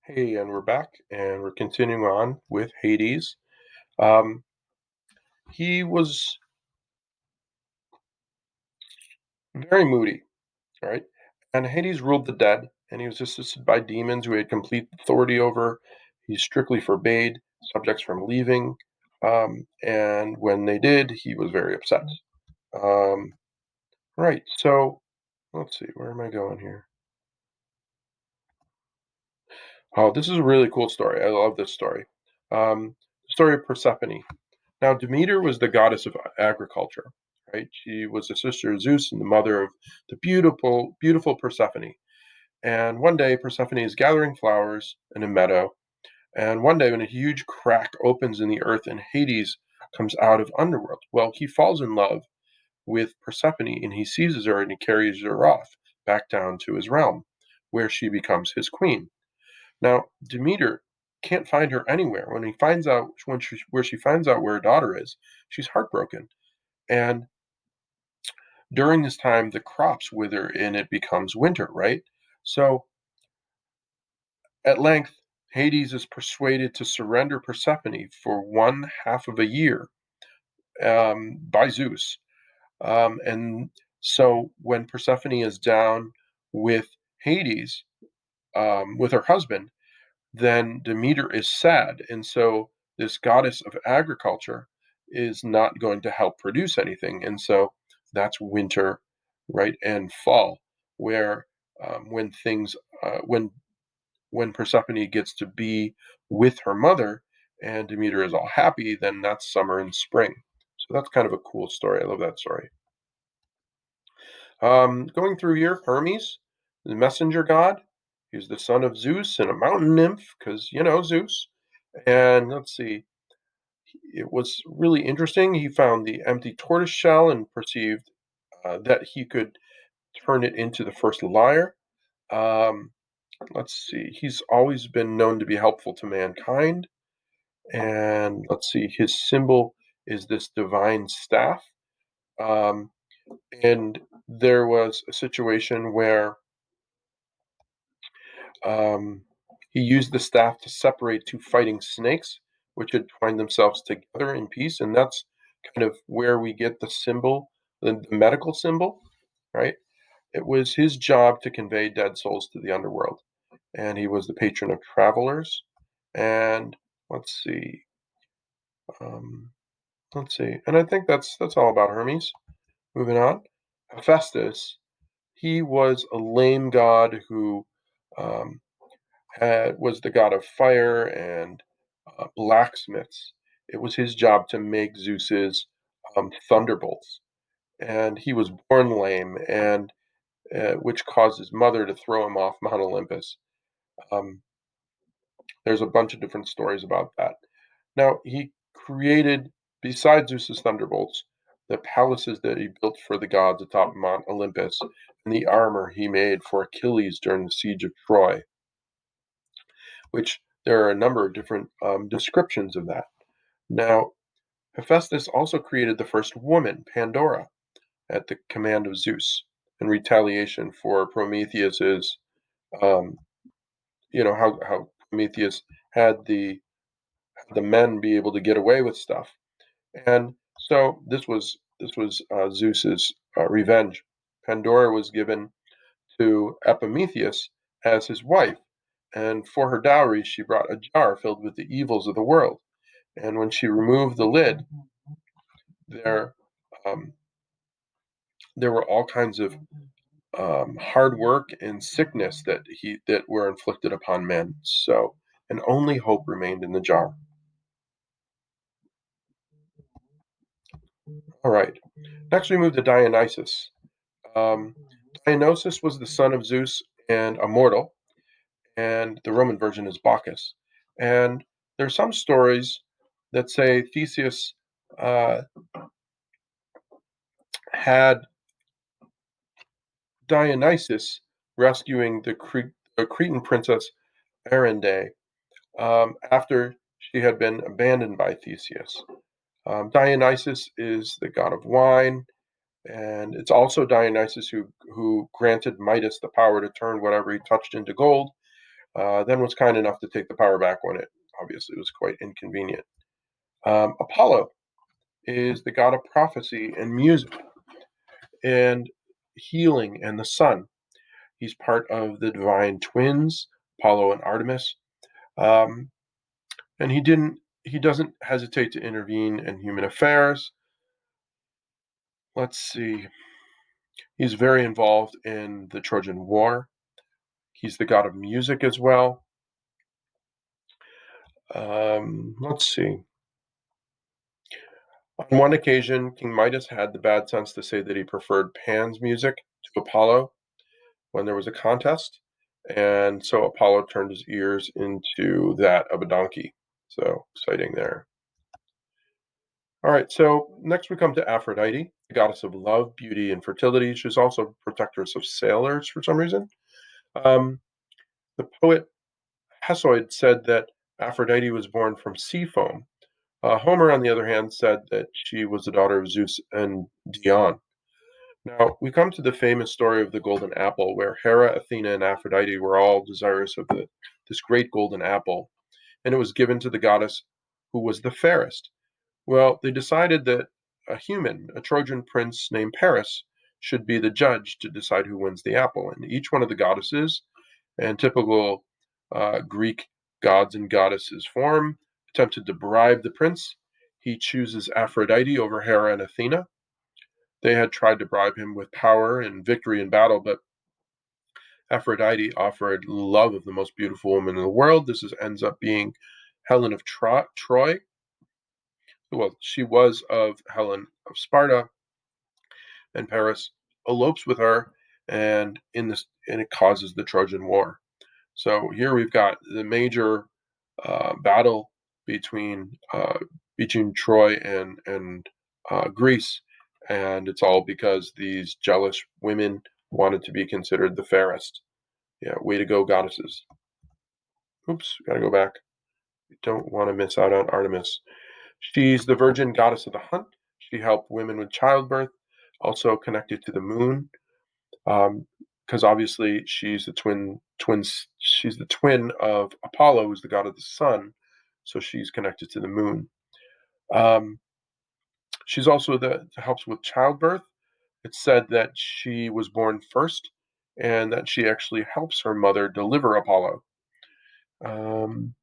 Hey, and we're back, and we're continuing on with Hades. Um, he was very moody, right? And Hades ruled the dead, and he was assisted by demons who he had complete authority over. He strictly forbade subjects from leaving, and when they did, he was very upset. Um, right, so let's see, where am I going here? Oh, this is a really cool story. I love this story. The story of Persephone. Now, Demeter was the goddess of agriculture, right? She was the sister of Zeus and the mother of the beautiful, beautiful Persephone. And one day, Persephone is gathering flowers in a meadow. And one day, when a huge crack opens in the earth and Hades comes out of underworld, well, he falls in love with Persephone and he seizes her and he carries her off back down to his realm, where she becomes his queen. Now, Demeter can't find her anywhere. Where she finds out where her daughter is, she's heartbroken. And during this time, the crops wither and it becomes winter, right? So at length, Hades is persuaded to surrender Persephone for one half of a year by Zeus. And so when Persephone is down with Hades, with her husband, then Demeter is sad. And so this goddess of agriculture is not going to help produce anything. And so that's winter, right? And fall, where when things, when Persephone gets to be with her mother and Demeter is all happy, then that's summer and spring. So that's kind of a cool story. I love that story. Going through here, Hermes, the messenger god. He's the son of Zeus and a mountain nymph, because, Zeus. And let's see, it was really interesting. He found the empty tortoise shell and perceived that he could turn it into the first lyre. Um, let's see, he's always been known to be helpful to mankind. And let's see, his symbol is this divine staff. Um, and there was a situation where Um, he used the staff to separate two fighting snakes, which had twined themselves together in peace, and that's kind of where we get the symbol, the medical symbol, right? It was his job to convey dead souls to the underworld, and he was the patron of travelers. And let's see, um, and I think that's all about Hermes. Moving on, Festus. He was a lame god who um, was the god of fire and blacksmiths. It was his job to make Zeus's thunderbolts, and he was born lame, and which caused his mother to throw him off Mount Olympus. Um, there's a bunch of different stories about that. Now he created, besides Zeus's thunderbolts, the palaces that he built for the gods atop Mount Olympus, and the armor he made for Achilles during the siege of Troy, which there are a number of different descriptions of that. Now, Hephaestus also created the first woman, Pandora, at the command of Zeus in retaliation for Prometheus's, um, how Prometheus had the men be able to get away with stuff, and so this was Zeus's revenge. Pandora was given to Epimetheus as his wife, and for her dowry she brought a jar filled with the evils of the world. And when she removed the lid, there um, there were all kinds of hard work and sickness that were inflicted upon men. So, and only hope remained in the jar. All right. Next, we move to Dionysius. Um, Dionysus was the son of Zeus and a mortal, and the Roman version is Bacchus. And there are some stories that say Theseus uh, had Dionysus rescuing the Cretan princess Arinde after she had been abandoned by Theseus. Dionysus is the god of wine, and it's also Dionysus who granted Midas the power to turn whatever he touched into gold. then was kind enough to take the power back when it obviously was quite inconvenient. Apollo is the god of prophecy and music and healing and the sun. He's part of the divine twins, Apollo and Artemis. Um, and he doesn't hesitate to intervene in human affairs. Let's see. He's very involved in the Trojan War. He's the god of music as well. Let's see. On one occasion, King Midas had the bad sense to say that he preferred Pan's music to Apollo when there was a contest, and so Apollo turned his ears into that of a donkey. So exciting there. All right, so next we come to Aphrodite, the goddess of love, beauty, and fertility. She's also protectress of sailors for some reason. Um, the poet Hesiod said that Aphrodite was born from sea foam. Homer, on the other hand, said that she was the daughter of Zeus and Dion. Now, we come to the famous story of the golden apple, where Hera, Athena, and Aphrodite were all desirous of this great golden apple, and it was given to the goddess who was the fairest. Well, they decided that a Trojan prince named Paris, should be the judge to decide who wins the apple. And each one of the goddesses, and typical Greek gods and goddesses form, attempted to bribe the prince. He chooses Aphrodite over Hera and Athena. They had tried to bribe him with power and victory in battle, but Aphrodite offered love of the most beautiful woman in the world. Ends up being Helen of Troy. Well, she was of Helen of Sparta, and Paris elopes with her, and it causes the Trojan War. So here we've got the major battle between uh, between Troy and Greece, and it's all because these jealous women wanted to be considered the fairest. Yeah, way to go, goddesses. Oops, gotta go back. We don't want to miss out on Artemis. She's the virgin goddess of the hunt. She helped women with childbirth, also connected to the moon, because obviously she's the twin of Apollo, who's the god of the sun, so she's connected to the moon. Um, she's also the helps with childbirth. It's said that she was born first, and that she actually helps her mother deliver Apollo. Um,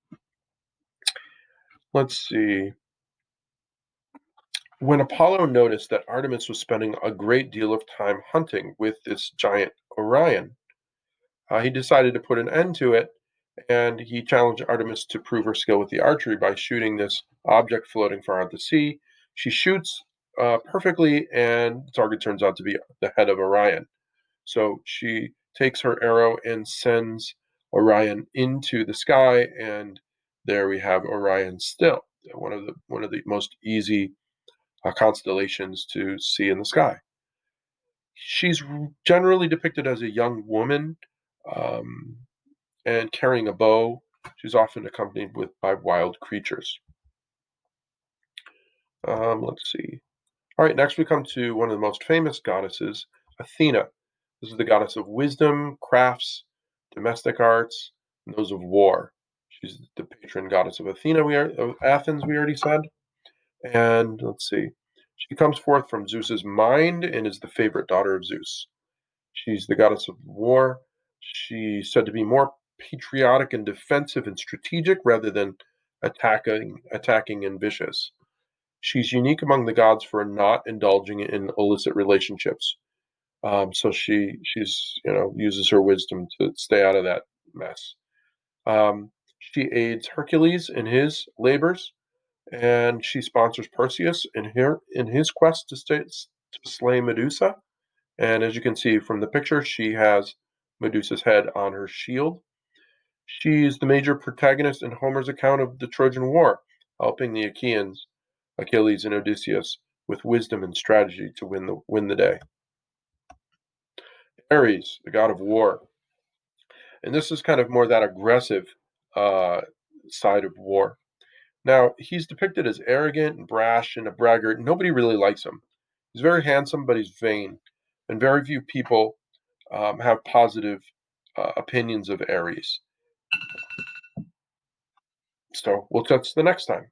let's see. When Apollo noticed that Artemis was spending a great deal of time hunting with this giant Orion, he decided to put an end to it, and he challenged Artemis to prove her skill with the archery by shooting this object floating far out to sea. She shoots perfectly, and the target turns out to be the head of Orion. So she takes her arrow and sends Orion into the sky, and there we have Orion still, one of the most easy constellations to see in the sky. She's generally depicted as a young woman, um, and carrying a bow. She's often accompanied by wild creatures. Let's see. All right, next we come to one of the most famous goddesses, Athena. This is the goddess of wisdom, crafts, domestic arts, and those of war. She's the patron goddess of of Athens, we already said. And let's see. She comes forth from Zeus's mind and is the favorite daughter of Zeus. She's the goddess of war. She's said to be more patriotic and defensive and strategic rather than attacking and vicious. She's unique among the gods for not indulging in illicit relationships. So she's uses her wisdom to stay out of that mess. She aids Hercules in his labors, and she sponsors Perseus in his quest to slay Medusa. And as you can see from the picture, she has Medusa's head on her shield. She's the major protagonist in Homer's account of the Trojan War, helping the Achaeans, Achilles and Odysseus, with wisdom and strategy to win the day. Ares, the god of war. And this is kind of more that aggressive uh, side of war. Now, he's depicted as arrogant and brash and a braggart. Nobody really likes him. He's very handsome, but he's vain. And very few people have positive opinions of Ares. So we'll touch the next time.